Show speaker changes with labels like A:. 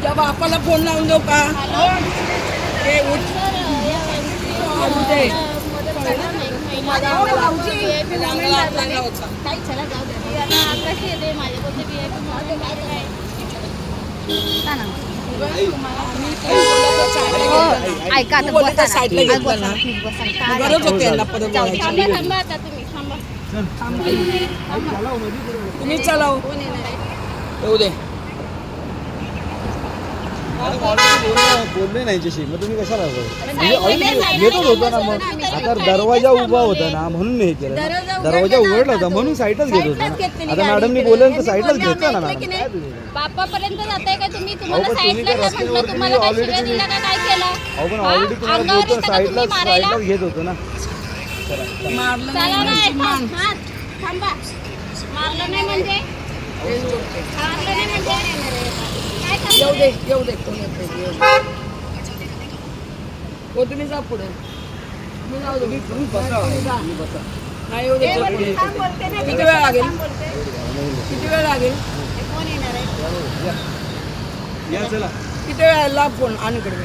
A: त्या बापाला फोन लावून देऊ का? हे उठ
B: ऐका आता
A: साईडला घेतलं ना गरज होते यांना परत तुम्ही चलाव येऊ दे
C: बोलले नाही जशी मग तुम्ही कशाला येतच होता ना मग आता दरवाजा उभा होता ना म्हणून हे केलं दरवाजा उघडला होता म्हणून साईडच घेत होता आता मॅडमनी बोलले तर साईडच घेतला ना
B: बापापर्यंत जाताय का तुम्ही? तुम्हाला साईडला म्हटलं, तुम्हाला काय शिव्या दिल्या का काय केलं?
C: पण ऑलरेडी तुम्हाला बोलतो साईडलाच घेत होतो ना
B: चला ना थांबा. मारलं नाही म्हणजे
A: येऊ दे हो तुम्ही जा पुढे तुम्ही जाऊ दे नाही येऊ दे किती वेळ लागेल
C: या चला
A: किती वेळाला फोन आणि कडे